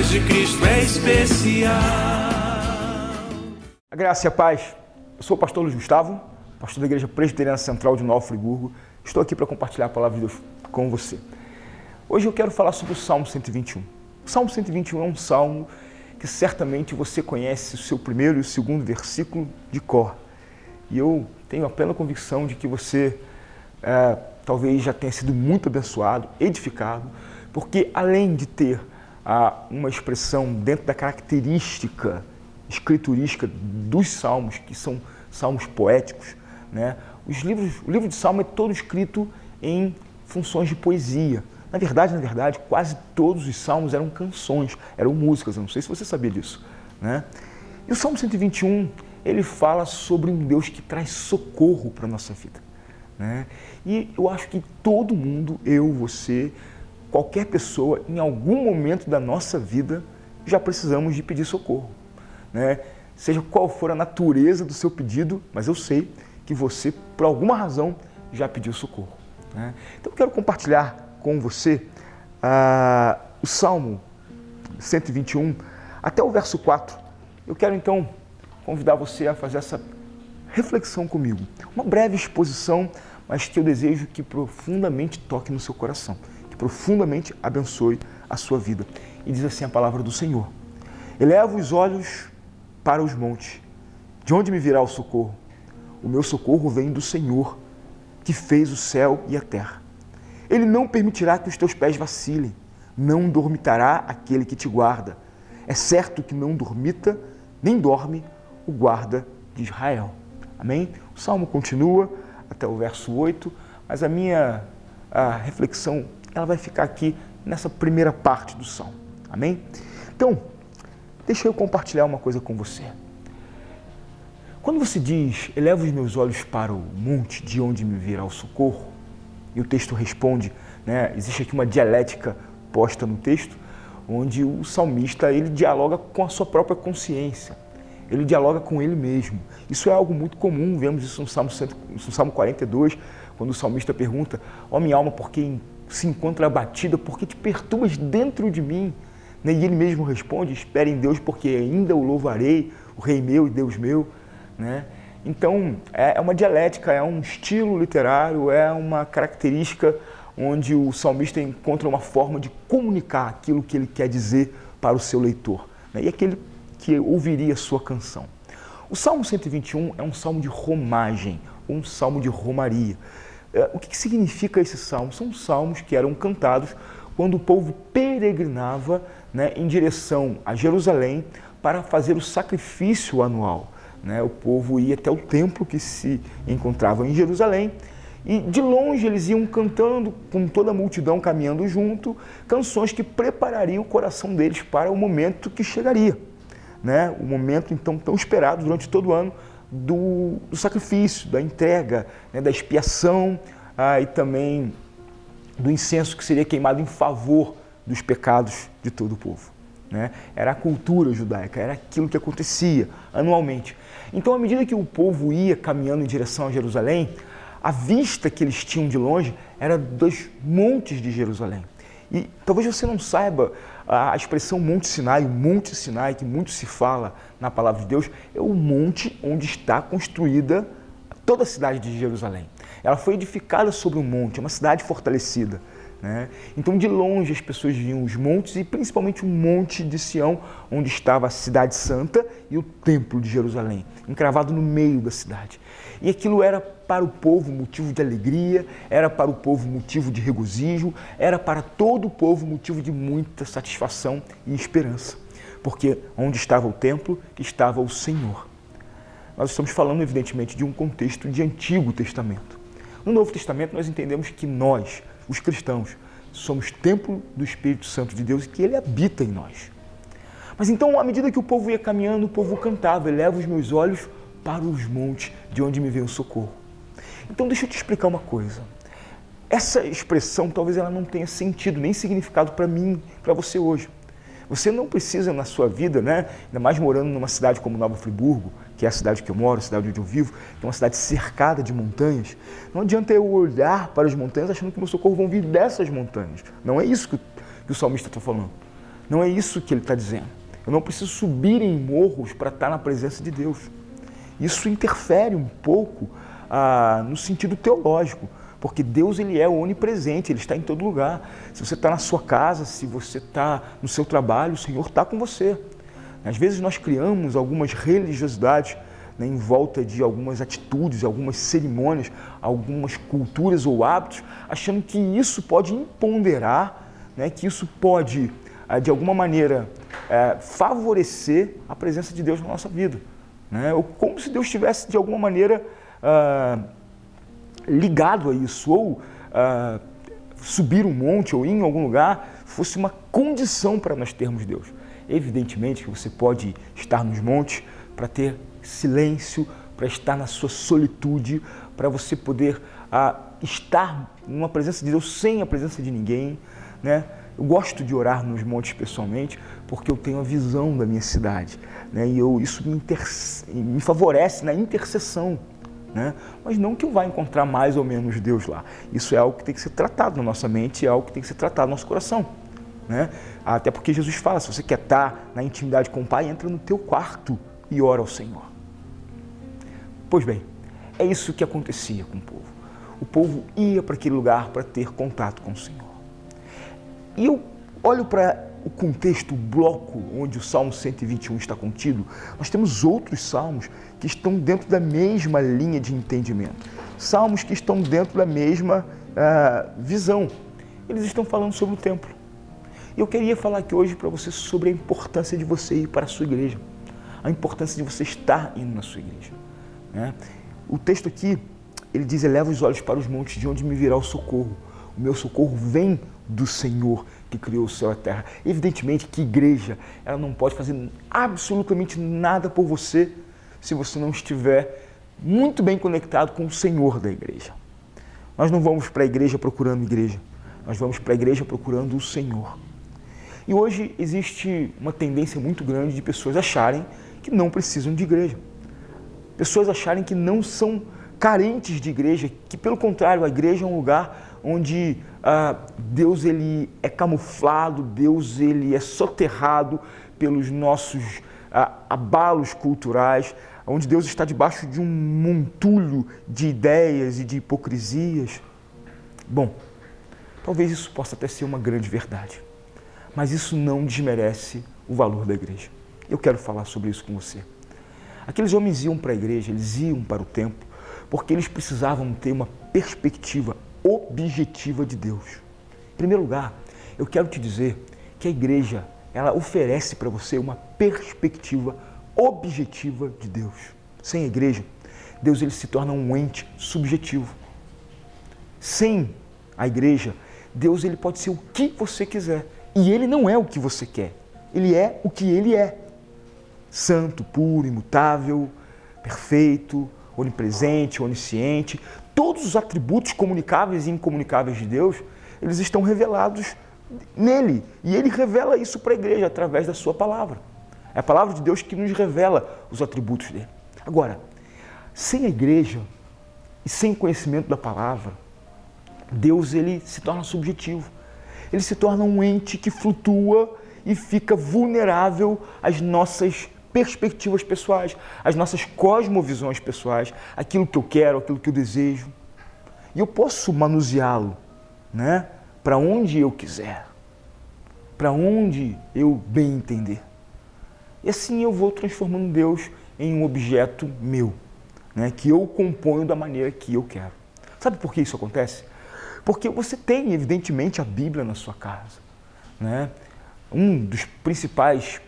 paz de Cristo é especial. A graça e a paz. Eu sou o pastor Luiz Gustavo, pastor da Igreja Presbiteriana Central de Nova Friburgo. Estou aqui para compartilhar a palavra de Deus com você. Hoje eu quero falar sobre o Salmo 121. O Salmo 121 é um salmo que certamente você conhece o seu primeiro e o segundo versículo de cor. E eu tenho a plena convicção de que você talvez já tenha sido muito abençoado, edificado, porque além de ter uma expressão dentro da característica escriturística dos salmos, que são salmos poéticos, né? O livro de Salmo é todo escrito em funções de poesia. Na verdade, quase todos os salmos eram canções, eram músicas, eu não sei se você sabia disso, né? E o Salmo 121, ele fala sobre um Deus que traz socorro para a nossa vida, né? E eu acho que todo mundo, eu, você, qualquer pessoa, em algum momento da nossa vida, já precisamos de pedir socorro, né? Seja qual for a natureza do seu pedido, mas eu sei que você, por alguma razão, já pediu socorro, né? Então eu quero compartilhar com você o Salmo 121, até o verso 4. Eu quero então convidar você a fazer essa reflexão comigo. Uma breve exposição, mas que eu desejo que profundamente toque no seu coração, que profundamente abençoe a sua vida. E diz assim a palavra do Senhor: eleva os olhos para os montes, de onde me virá o socorro? O meu socorro vem do Senhor, que fez o céu e a terra. Ele não permitirá que os teus pés vacilem, não dormitará aquele que te guarda. É certo que não dormita, nem dorme o guarda de Israel. Amém? O Salmo continua até o verso 8, mas a minha reflexão ela vai ficar aqui nessa primeira parte do Salmo. Amém? Então, deixa eu compartilhar uma coisa com você. Quando você diz, eleva os meus olhos para o monte, de onde me virá o socorro, e o texto responde, né, existe aqui uma dialética posta no texto, onde o salmista ele dialoga com a sua própria consciência, ele dialoga com ele mesmo. Isso é algo muito comum, vemos isso no Salmo 42, quando o salmista pergunta: ó minha alma, por que se encontra abatida, por que te perturbas dentro de mim? E ele mesmo responde: espere em Deus, porque ainda o louvarei, o Rei meu e Deus meu. Né? Então, é uma dialética, é um estilo literário, é uma característica onde o salmista encontra uma forma de comunicar aquilo que ele quer dizer para o seu leitor, né? E aquele que ouviria a sua canção. O Salmo 121 é um salmo de romagem, um salmo de romaria. O que significa esse salmo? São salmos que eram cantados quando o povo peregrinava, né, em direção a Jerusalém para fazer o sacrifício anual. Né? O povo ia até o templo que se encontrava em Jerusalém e de longe eles iam cantando, com toda a multidão caminhando junto, canções que preparariam o coração deles para o momento que chegaria, né? O momento então tão esperado durante todo o ano do sacrifício, da entrega, né? Da expiação e também do incenso que seria queimado em favor dos pecados de todo o povo. Né? Era a cultura judaica, era aquilo que acontecia anualmente. Então, à medida que o povo ia caminhando em direção a Jerusalém, a vista que eles tinham de longe era dos montes de Jerusalém. E talvez você não saiba, a expressão Monte Sinai, o Monte Sinai, que muito se fala na palavra de Deus, é o monte onde está construída toda a cidade de Jerusalém. Ela foi edificada sobre um monte, é uma cidade fortalecida. Né? Então, de longe, as pessoas viam os montes e principalmente o Monte de Sião, onde estava a cidade santa e o Templo de Jerusalém, encravado no meio da cidade. E aquilo era para o povo motivo de alegria, era para o povo motivo de regozijo, era para todo o povo motivo de muita satisfação e esperança, porque onde estava o templo, estava o Senhor. Nós estamos falando, evidentemente, de um contexto de Antigo Testamento. No Novo Testamento, nós entendemos que nós, os cristãos, somos templo do Espírito Santo de Deus e que Ele habita em nós. Mas então, à medida que o povo ia caminhando, o povo cantava: eleva os meus olhos para os montes, de onde me vem o socorro. Então, deixa eu te explicar uma coisa. Essa expressão, talvez ela não tenha sentido nem significado para mim, para você hoje. Você não precisa na sua vida, né, ainda mais morando numa cidade como Nova Friburgo, que é a cidade que eu moro, a cidade onde eu vivo, que é uma cidade cercada de montanhas. Não adianta eu olhar para as montanhas achando que meu socorro vão vir dessas montanhas. Não é isso que o salmista está falando. Não é isso que ele está dizendo. Eu não preciso subir em morros para estar na presença de Deus. Isso interfere um pouco no sentido teológico, porque Deus ele é onipresente, Ele está em todo lugar. Se você está na sua casa, se você está no seu trabalho, o Senhor está com você. Às vezes nós criamos algumas religiosidades, né, em volta de algumas atitudes, algumas cerimônias, algumas culturas ou hábitos, achando que isso pode imponderar, né, que isso pode, de alguma maneira, favorecer a presença de Deus na nossa vida. Né? Ou como se Deus estivesse, de alguma maneira, ligado a isso, ou subir um monte ou ir em algum lugar fosse uma condição para nós termos Deus. Evidentemente que você pode estar nos montes para ter silêncio, para estar na sua solitude, para você poder estar numa presença de Deus sem a presença de ninguém, né? Eu gosto de orar nos montes pessoalmente porque eu tenho a visão da minha cidade, né? E isso me favorece na intercessão, né? Mas não que eu vá encontrar mais ou menos Deus lá. Isso é algo que tem que ser tratado na nossa mente, é algo que tem que ser tratado no nosso coração, né? Até porque Jesus fala, se você quer estar na intimidade com o Pai, entra no teu quarto e ora ao Senhor. Pois bem, é isso que acontecia com o povo. O povo ia para aquele lugar para ter contato com o Senhor. E eu olho para o contexto, o bloco onde o Salmo 121 está contido, nós temos outros salmos que estão dentro da mesma linha de entendimento. Salmos que estão dentro da mesma visão. Eles estão falando sobre o templo. E eu queria falar aqui hoje para você sobre a importância de você ir para a sua igreja. A importância de você estar indo na sua igreja, né? O texto aqui, ele diz, eleva os olhos para os montes, de onde me virá o socorro. O meu socorro vem do Senhor que criou o céu e a terra. Evidentemente que igreja, ela não pode fazer absolutamente nada por você se você não estiver muito bem conectado com o Senhor da igreja. Nós não vamos para a igreja procurando igreja, nós vamos para a igreja procurando o Senhor. E hoje existe uma tendência muito grande de pessoas acharem que não precisam de igreja. Pessoas acharem que não são carentes de igreja, que pelo contrário, a igreja é um lugar onde Deus ele é camuflado, Deus ele é soterrado pelos nossos abalos culturais, onde Deus está debaixo de um montulho de ideias e de hipocrisias. Bom, talvez isso possa até ser uma grande verdade, mas isso não desmerece o valor da igreja. Eu quero falar sobre isso com você. Aqueles homens iam para a igreja, eles iam para o templo, porque eles precisavam ter uma perspectiva objetiva de Deus. Em primeiro lugar, eu quero te dizer que a igreja, ela oferece para você uma perspectiva objetiva de Deus. Sem a igreja, Deus ele se torna um ente subjetivo. Sem a igreja, Deus ele pode ser o que você quiser, e ele não é o que você quer. Ele é o que ele é. Santo, puro, imutável, perfeito, onipresente, onisciente. Todos os atributos comunicáveis e incomunicáveis de Deus, eles estão revelados nele. E ele revela isso para a igreja através da sua palavra. É a palavra de Deus que nos revela os atributos dele. Agora, sem a igreja e sem o conhecimento da palavra, Deus ele se torna subjetivo. Ele se torna um ente que flutua e fica vulnerável às nossas perspectivas pessoais, às nossas cosmovisões pessoais, aquilo que eu quero, aquilo que eu desejo. E eu posso manuseá-lo, né, para onde eu quiser, para onde eu bem entender. E assim eu vou transformando Deus em um objeto meu, né, que eu componho da maneira que eu quero. Sabe por que isso acontece? Porque você tem, evidentemente, a Bíblia na sua casa, né? Um dos principais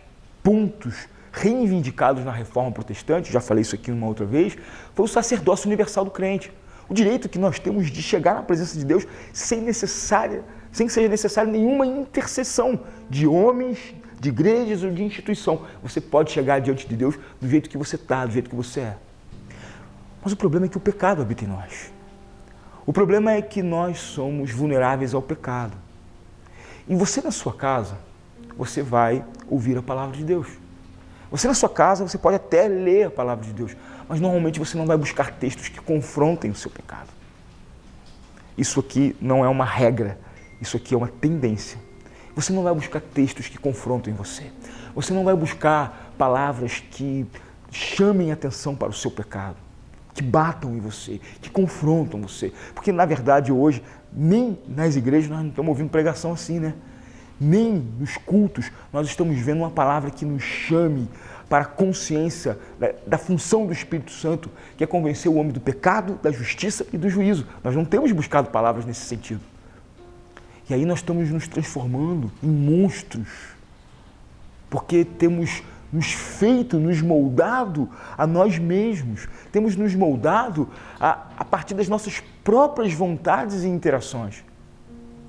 pontos reivindicados na Reforma Protestante, já falei isso aqui uma outra vez, foi o sacerdócio universal do crente. O direito que nós temos de chegar na presença de Deus sem que seja necessária nenhuma intercessão de homens, de igrejas ou de instituição. Você pode chegar diante de Deus do jeito que você está, do jeito que você é. Mas o problema é que o pecado habita em nós. O problema é que nós somos vulneráveis ao pecado. E você na sua casa, você vai ouvir a palavra de Deus. Você na sua casa, você pode até ler a palavra de Deus, mas normalmente você não vai buscar textos que confrontem o seu pecado. Isso aqui não é uma regra, isso aqui é uma tendência. Você não vai buscar textos que confrontem você. Você não vai buscar palavras que chamem atenção para o seu pecado, que batam em você, que confrontam você. Porque, na verdade, hoje, nem nas igrejas nós não estamos ouvindo pregação assim, né? Nem nos cultos nós estamos vendo uma palavra que nos chame para a consciência da função do Espírito Santo, que é convencer o homem do pecado, da justiça e do juízo. Nós não temos buscado palavras nesse sentido. E aí nós estamos nos transformando em monstros, porque temos nos moldado a nós mesmos, temos nos moldado a partir das nossas próprias vontades e interações.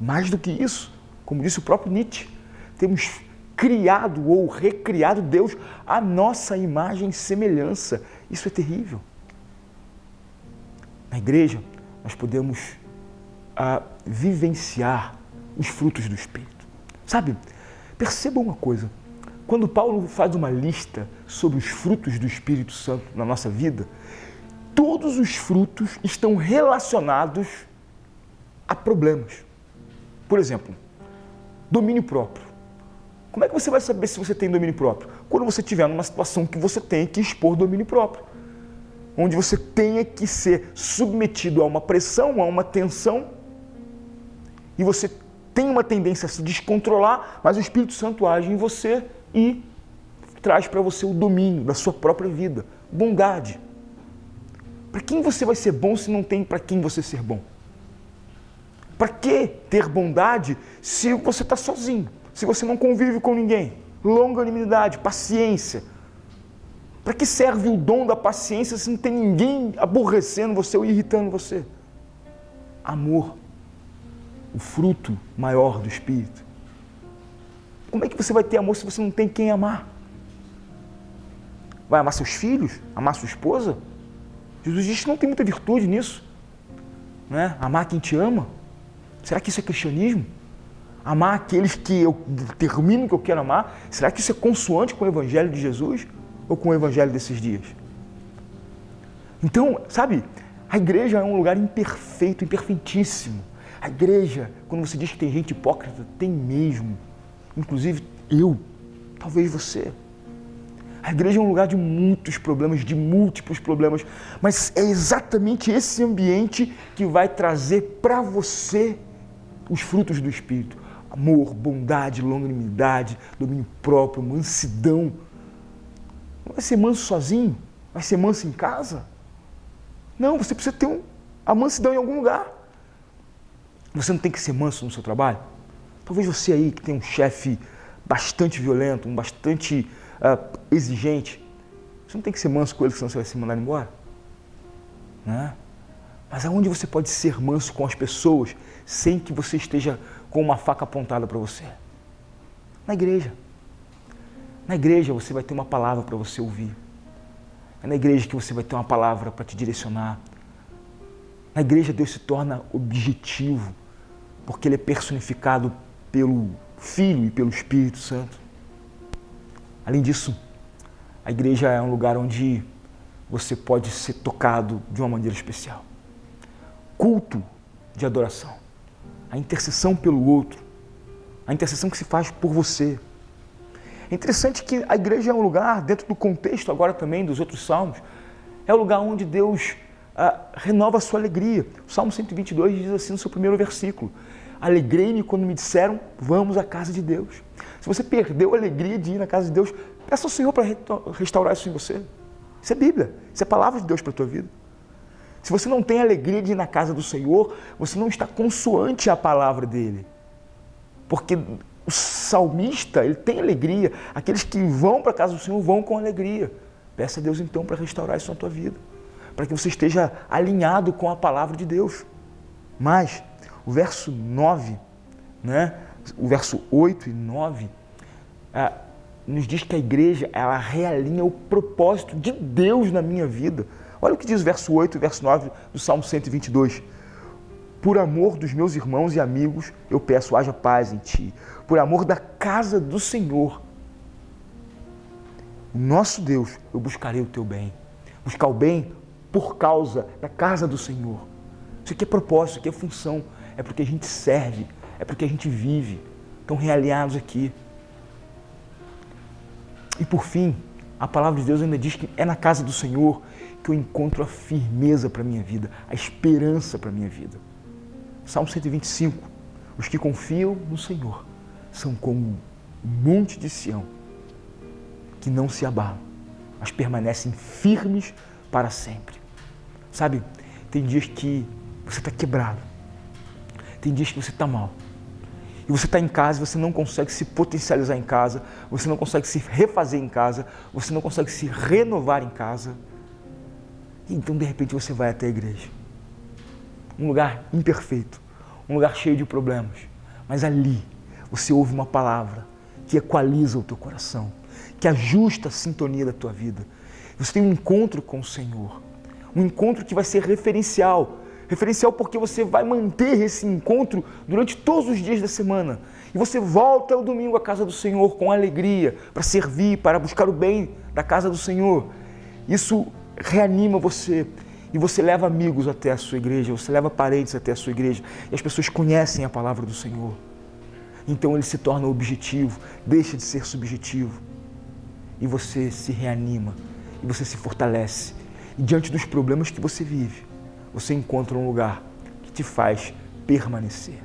Mais do que isso, como disse o próprio Nietzsche, temos criado ou recriado Deus à nossa imagem e semelhança. Isso é terrível. Na igreja, nós podemos vivenciar os frutos do Espírito. Sabe, perceba uma coisa. Quando Paulo faz uma lista sobre os frutos do Espírito Santo na nossa vida, todos os frutos estão relacionados a problemas. Por exemplo, domínio próprio. Como é que você vai saber se você tem domínio próprio? Quando você estiver numa situação que você tem que expor domínio próprio. Onde você tenha que ser submetido a uma pressão, a uma tensão, e você tem uma tendência a se descontrolar, mas o Espírito Santo age em você e traz para você o domínio da sua própria vida, bondade. Para quem você vai ser bom se não tem para quem você ser bom? Para que ter bondade se você está sozinho, se você não convive com ninguém? Longanimidade, paciência. Para que serve o dom da paciência se não tem ninguém aborrecendo você ou irritando você? Amor. O fruto maior do Espírito. Como é que você vai ter amor se você não tem quem amar? Vai amar seus filhos? Amar sua esposa? Jesus diz que não tem muita virtude nisso. Né? Amar quem te ama? Será que isso é cristianismo? Amar aqueles que eu determino que eu quero amar? Será que isso é consoante com o Evangelho de Jesus? Ou com o Evangelho desses dias? Então, sabe, a igreja é um lugar imperfeito, imperfeitíssimo. A igreja, quando você diz que tem gente hipócrita, tem mesmo. Inclusive eu, talvez você. A igreja é um lugar de muitos problemas, de múltiplos problemas, mas é exatamente esse ambiente que vai trazer para você os frutos do Espírito. Amor, bondade, longanimidade, domínio próprio, mansidão. Não vai ser manso sozinho? Vai ser manso em casa? Não, você precisa ter a mansidão em algum lugar. Você não tem que ser manso no seu trabalho? Talvez você aí que tem um chefe bastante violento, bastante exigente, você não tem que ser manso com ele, senão você vai se mandar embora. Né? Mas aonde você pode ser manso com as pessoas sem que você esteja com uma faca apontada para você? Na igreja. Na igreja você vai ter uma palavra para você ouvir. É na igreja que você vai ter uma palavra para te direcionar. Na igreja Deus se torna objetivo, porque Ele é personificado pelo Filho e pelo Espírito Santo. Além disso, a igreja é um lugar onde você pode ser tocado de uma maneira especial. Culto de adoração, a intercessão pelo outro, a intercessão que se faz por você. É interessante que a igreja é um lugar, dentro do contexto agora também dos outros salmos, é o lugar onde Deus renova a sua alegria. O Salmo 122 diz assim no seu primeiro versículo: alegrei-me quando me disseram, vamos à casa de Deus. Se você perdeu a alegria de ir na casa de Deus, peça ao Senhor para restaurar isso em você. Isso é Bíblia, isso é palavra de Deus para a tua vida. Se você não tem alegria de ir na casa do Senhor, você não está consoante à palavra dele. Porque o salmista, ele tem alegria. Aqueles que vão para a casa do Senhor vão com alegria. Peça a Deus então para restaurar isso na tua vida, para que você esteja alinhado com a palavra de Deus. Mas o verso 9, né, o verso 8 e 9, nos diz que a igreja, ela realinha o propósito de Deus na minha vida. Olha o que diz o verso 8 e o verso 9 do Salmo 122. Por amor dos meus irmãos e amigos, eu peço, haja paz em ti. Por amor da casa do Senhor, o nosso Deus, eu buscarei o teu bem. Buscar o bem por causa da casa do Senhor. Isso aqui é propósito, isso aqui é função. É porque a gente serve, é porque a gente vive. estão realinhados aqui. E por fim, a palavra de Deus ainda diz que é na casa do Senhor que eu encontro a firmeza para a minha vida, a esperança para a minha vida. Salmo 125, os que confiam no Senhor são como um monte de Sião, que não se abalam, mas permanecem firmes para sempre. Sabe, tem dias que você está quebrado, tem dias que você está mal, e você está em casa e você não consegue se potencializar em casa, você não consegue se refazer em casa, você não consegue se renovar em casa. E então, de repente, você vai até a igreja. Um lugar imperfeito, um lugar cheio de problemas. Mas ali, você ouve uma palavra que equaliza o teu coração, que ajusta a sintonia da tua vida. Você tem um encontro com o Senhor. Um encontro que vai ser referencial. Referencial porque você vai manter esse encontro durante todos os dias da semana. E você volta ao domingo à casa do Senhor com alegria, para servir, para buscar o bem da casa do Senhor. Isso reanima você. E você leva amigos até a sua igreja, você leva parentes até a sua igreja. E as pessoas conhecem a palavra do Senhor. Então ele se torna objetivo, deixa de ser subjetivo. E você se reanima, e você se fortalece. E diante dos problemas que você vive, você encontra um lugar que te faz permanecer.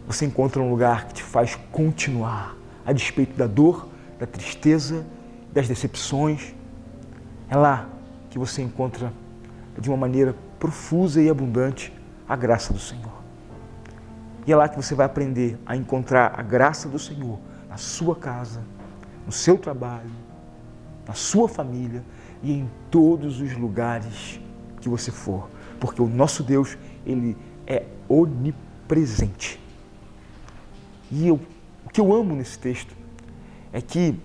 Você encontra um lugar que te faz continuar, a despeito da dor, da tristeza, das decepções. É lá que você encontra, de uma maneira profusa e abundante, a graça do Senhor. E é lá que você vai aprender a encontrar a graça do Senhor na sua casa, no seu trabalho, na sua família e em todos os lugares que você for, porque o nosso Deus, ele é onipresente. E o que eu amo nesse texto é que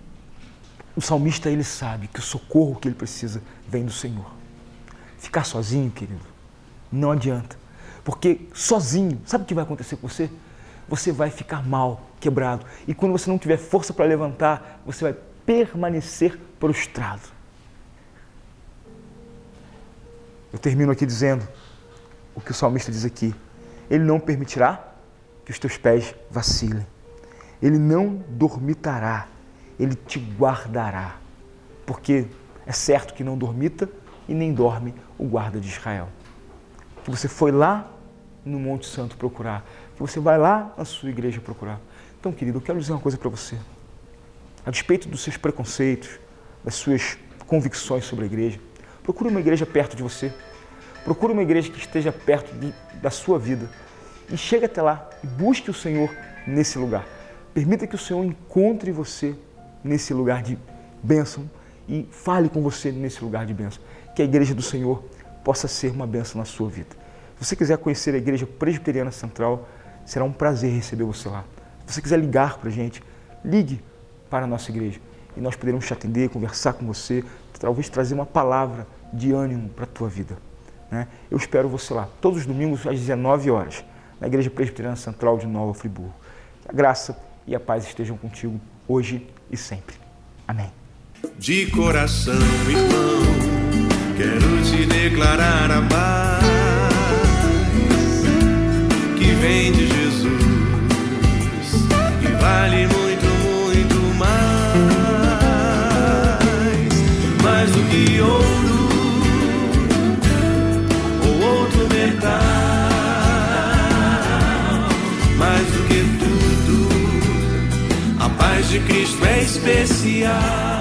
o salmista, ele sabe que o socorro que ele precisa vem do Senhor. Ficar sozinho, querido, não adianta, porque sozinho, sabe o que vai acontecer com você? Você vai ficar mal, quebrado, e quando você não tiver força para levantar, você vai permanecer prostrado. Eu termino aqui dizendo o que o salmista diz aqui. Ele não permitirá que os teus pés vacilem. Ele não dormitará, ele te guardará. Porque é certo que não dormita e nem dorme o guarda de Israel. Que você foi lá no Monte Santo procurar, que você vai lá na sua igreja procurar. Então, querido, eu quero dizer uma coisa para você. A despeito dos seus preconceitos, das suas convicções sobre a igreja, procure uma igreja perto de você. Procure uma igreja que esteja perto da sua vida. E chegue até lá e busque o Senhor nesse lugar. Permita que o Senhor encontre você nesse lugar de bênção e fale com você nesse lugar de bênção. Que a igreja do Senhor possa ser uma bênção na sua vida. Se você quiser conhecer a Igreja Presbiteriana Central, será um prazer receber você lá. Se você quiser ligar para a gente, ligue para a nossa igreja e nós poderemos te atender, conversar com você, talvez trazer uma palavra de ânimo para a tua vida. Eu espero você lá, todos os domingos às 19 horas, na Igreja Presbiteriana Central de Nova Friburgo. Que a graça e a paz estejam contigo hoje e sempre. Amém. De coração, irmão, quero te declarar a paz que vem de Jesus, que vale muito, muito mais do que ouro ou outro metal, mais do que tudo, a paz de Cristo é especial.